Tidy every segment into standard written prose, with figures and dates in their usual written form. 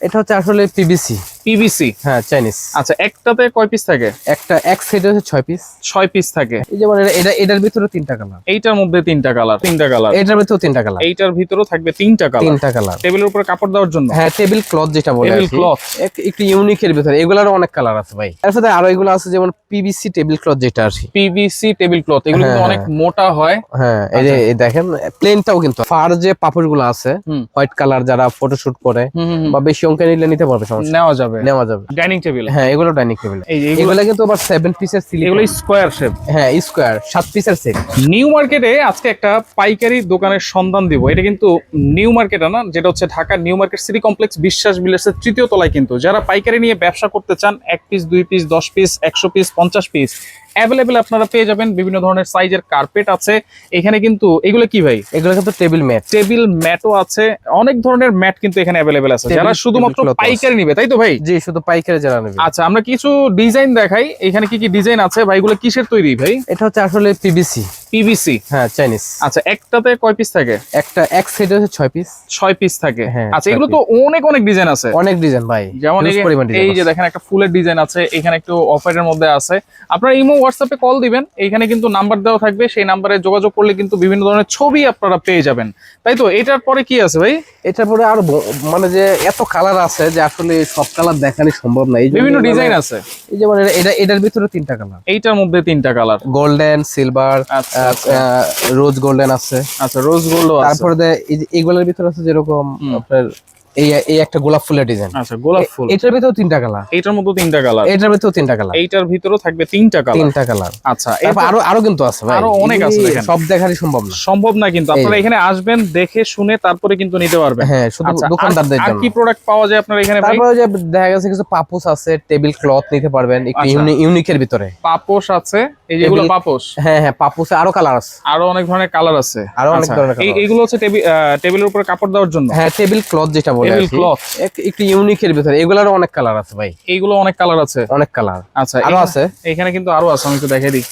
এটা হচ্ছে আসলে পিভিসি। পিভিসি, হ্যাঁ, চাইনিজ। আচ্ছা একটাতে কয় পিস থাকে? এক সেটে হচ্ছে 6 পিস। 6 পিস থাকে। এই যেমন এটার ভিতরে 3টা কালার। এইটার মধ্যে 3টা কালার, 3টা কালার। এটার ভিতরে 3টা কালার। এইটার ভিতরেও থাকবে 3টা কালার। 3টা কালার টেবিলের উপরে কাপড় দেওয়ার জন্য। হ্যাঁ, টেবিল ক্লথ যেটা বলে টেবিল ক্লথ একটু ইউনিকের ভিতরে এগুলারও অনেক কালার আছে ভাই। এর সাথে আরো এগুলো আছে যেমন পিভিসি টেবিল ক্লথ যেটা আছে। পিভিসি টেবিল ক্লথ এগুলো কিন্তু অনেক মোটা হয়। হ্যাঁ, এই যে দেখেন প্লেনটাও কিন্তু ফার যে পাপড়গুলো আছে হোয়াইট কালার, যারা ফটোশুট করে বা বেশি অঙ্কে নিলে নিতে পারবে, সমস্যা নেওয়া যাবে। Dining table. হ্যাঁ, এগুলো ডাইনিং টেবিল। এগুলো কিন্তু আবার 7 পিসের সিলিং, এগুলো স্কয়ার শেপ। হ্যাঁ, স্কয়ার 7 পিসের সেট। নিউ মার্কেটে আজকে একটা পাইকারি দোকানের সন্ধান দিব। এটা কিন্তু নিউ মার্কেট না, যেটা হচ্ছে Dhaka new market city complex বিশ্বাস বিল্ডার্সের 3য় তলায়। কিন্তু যারা পাইকারি নিয়ে ব্যবসা করতে চান, 1 piece 2 piece 10 piece 100 piece 50 piece available আপনারা পেয়ে যাবেন। বিভিন্ন ধরনের সাইজের কার্পেট আছে এখানে। কিন্তু এগুলো কি ভাই? এগুলো কিন্তু টেবিল ম্যাট। টেবিল ম্যাটও আছে, অনেক ধরনের ম্যাট কিন্তু এখানে অ্যাভেলেবেল আছে যারা শুধুমাত্র পাইকারি নিবে, তাই তো ভাই? জি, শুধু পাইকারি যারা নেবে। আচ্ছা, আমরা কিছু ডিজাইন দেখাই। এখানে কি কি ডিজাইন আছে ভাই? এগুলো কিসের তৈরি ভাই? এটা হচ্ছে আসলে পিভিসি। পিভিসি, হ্যাঁ, চাইনিজ। আচ্ছা একটাতে কয় পিস থাকে? এক সেটে হচ্ছে 6 পিস। 6 পিস থাকে। হ্যাঁ, আচ্ছা, এগুলো তো অনেক অনেক ডিজাইন আছে। অনেক ডিজাইন ভাই, যেমন এই যে দেখেন একটা ফুলের ডিজাইন আছে, এখানে একটু অফ হোয়াইটের মধ্যে আছে। আপনারা ইমো হোয়াটসঅ্যাপে কল দিবেন, এখানে কিন্তু নাম্বার দেওয়া থাকবে, সেই নাম্বারে যোগাযোগ করলে কিন্তু বিভিন্ন ধরনের ছবি আপনারা পেয়ে যাবেন, তাই তো? এটার পরে কি আছে ভাই? এটার পরে আর মানে যে এত কালার আছে যে আসলে সব কালার দেখানো সম্ভব না। বিভিন্ন ডিজাইন আছে। এই যেমন এটার ভিতরে 3টা কালার। এইটার মধ্যে 3টা কালার, গোল্ডেন, সিলভার, রোজ গোল্ডেন আছে। আচ্ছা, রোজ গোল্ড আছে। তারপরে এইগুলোর ভিতরে আছে যেরকম আপনার এই একটা গোলাপ ফুলের ডিজাইন। আচ্ছা, গোলাপ ফুল। এটার ভিতরে 3টা কালার। এইটার মধ্যে 3টা কালার। এটার ভিতরে 3টা কালার। এইটার ভিতরেও থাকবে 3টা কালার। 3টা কালার। আচ্ছা, আরো কিন্তু আছে ভাই, আরো অনেক আছে। দেখেন সব দেখারই সম্ভব না। সম্ভব না, কিন্তু আপনারা এখানে আসবেন, দেখে শুনে তারপরে কিন্তু নিতে পারবেন। হ্যাঁ, শুধু দোকানদারদের জন্য। আর কি প্রোডাক্ট পাওয়া যায় আপনার এখানে ভাই? তারপরে যে দেখা গেছে কিছু পাপোশ আছে, টেবিল ক্লথ নিতে পারবেন একটু ইউনিকের ভিতরে। পাপোশ আছে, এই যেগুলো পাপোশ। হ্যাঁ হ্যাঁ, পাপোশে আরো কালার আছে, আরো অনেক ধরনের কালার আছে। আরো অনেক ধরনের কালার। এইগুলো হচ্ছে টেবিলের উপরে কাপড় দেওয়ার জন্য। হ্যাঁ, টেবিল ক্লথ যেটা বলে টেবিল ক্লথ একটু ইউনিকের ভিতরে। এগুলারও অনেক কালার আছে ভাই। এইগুলো অনেক কালার আছে, অনেক কালার। আচ্ছা, আরো আছে এখানে কিন্তু আরো আছে, আমি একটু দেখাই দিই,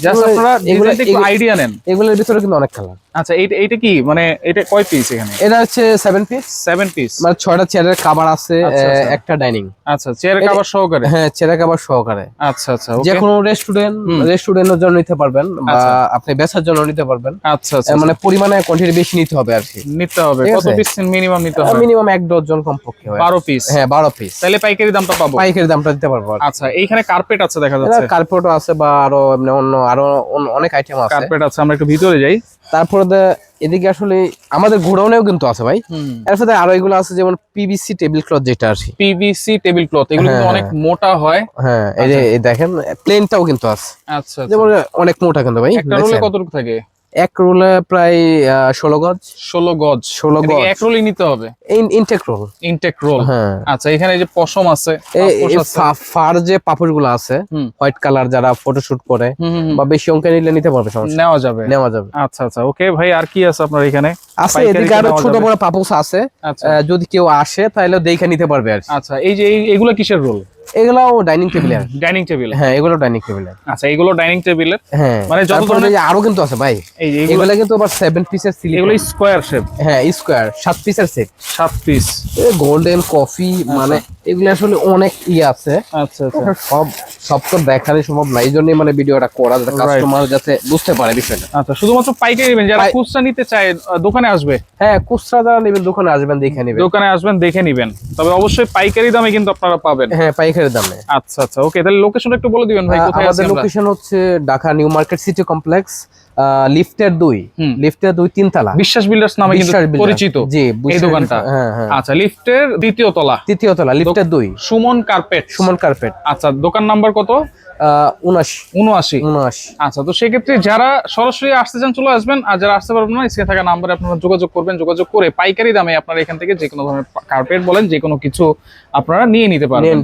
জাস্ট আপনারা এগুলো একটু আইডিয়া নেন। এগুলোর ভিতরে কিন্তু অনেক কালার। আচ্ছা, এইটা কি মানে এটা কয় পিস? এখানে এটা হচ্ছে 7 পিস। 7 পিস মানে 6টা চেয়ারের কভার আছে, একটা ডাইনিং। আচ্ছা, চেয়ারের কভার সহকারে। হ্যাঁ, চেয়ারের কভার সহকারে। আচ্ছা আচ্ছা, যে কোনো রেস্টুরেন্টের জন্য নিতে পারবেন বা আপনি বেচার জন্য নিতে পারবেন। আচ্ছা আচ্ছা, মানে পরিমাণে কোয়ান্টিটি বেশি নিতে হবে আর কি। নিতে হবে। কত পিস মিনিমাম নিতে হবে? মিনিমাম 1 ডজন কমপক্ষে হয়। 12 পিস। হ্যাঁ, 12 পিস। তাহলে পাইকারি দামটা পাবো? পাইকারি দামটা দিতে পারবো। আচ্ছা, এইখানে কার্পেট আছে দেখা যাচ্ছে। কার্পেটও আছে বা আরো এমনি আরো অনেক আইটেম আছে। কার্পেট আছে, আমরা একটু ভিতরে যাই। তারপরে এদিকে আসলে আমাদের গোডাউনেও কিন্তু আছে ভাই। এর সাথে আরো এগুলো আছে যেমন পিভিসি টেবিল ক্লথ যেটা আছে। পিভিসি টেবিল ক্লথ এগুলো কিন্তু অনেক মোটা হয়। হ্যাঁ, এই যে দেখেন প্লেনটাও কিন্তু আছে। আচ্ছা, যেমন অনেক মোটা কিন্তু ভাই। একটা রোলে কতটুকু থাকে? এক রোলে প্রায় 16 গজ। 16 গজ। এক রোলই নিতে হবে? Intake roll. Intake roll. হ্যাঁ। আচ্ছা, এখানে এই যে পশম আছে, ফার যে পাপড়গুলো আছে হোয়াইট কালার, যারা ফটোশুট করে বা বেশি অঙ্কে নিলে নিতে পারবে, সমস্যা নেওয়া যাবে। আচ্ছা আচ্ছা, ওকে ভাই। আর কি আছে আপনার এখানে? আছে এদিকে আরো ছোট বড় পাপোশ আছে। যদি কেউ আসে তাহলে দেখে নিতে পারবে আর। আচ্ছা, এই যে এগুলো কিসের রোল? এগুলাও ডাইনিং টেবিলের। Dining table. হ্যাঁ, এগুলো ডাইনিং টেবিলের। আচ্ছা, এগুলো ডাইনিং টেবিলের। হ্যাঁ, মানে যত ধরনের আরো কিন্তু আছে ভাই। এগুলো কিন্তু আবার 7 পিসের সিলিং। এগুলো স্কয়ার শেপ। হ্যাঁ, স্কয়ার 7 পিসের সেট। 7 পিস। গোল্ডেন কফি, মানে এগুলো আসলে অনেক আছে। আচ্ছা আচ্ছা, সব তো দেখানো সম্ভব না, এইজন্যই মানে ভিডিওটা করা, যাতে কাস্টমার যাতে বুঝতে পারে বিষয়টা। আচ্ছা, শুধুমাত্র পাইকারি নেবেন? যারা খুচরা নিতে চায় দোকানে আসবে? হ্যাঁ, খুচরা যারা নেবেন দোকানে আসবেন, দেখে নেবেন। দোকানে আসবেন, দেখে নেবেন, তবে অবশ্যই পাইকারি দামে কিন্তু আপনারা পাবেন। হ্যাঁ, পাইকারি দামে। আচ্ছা আচ্ছা, ওকে। তাহলে লোকেশনটা একটু বলে দিবেন ভাই, কোথায় আছে? আমাদের লোকেশন হচ্ছে Dhaka new market city complex, লিফটের 2 তলা। বিশ্বাস বিল্ডার্স নামে কিন্তু পরিচিত এই দোকানটা। আচ্ছা, লিফটের দ্বিতীয় তলা। লিফটের 2, সুমন কার্পেট। আচ্ছা, দোকান নাম্বার কত? 79। আচ্ছা, তো সেক্ষেত্রে যারা সরাসরি আসতে চান চলে আসবেন, আর যারা আসতে পারবেন না স্ক্রিনে থাকা নাম্বারে আপনারা যোগাযোগ করবেন। যোগাযোগ করে পাইকারি দামে আপনারা এখান থেকে যে কোনো ধরনের কার্পেট বলেন, যে কোনো কিছু আপনারা নিয়ে নিতে পারবেন।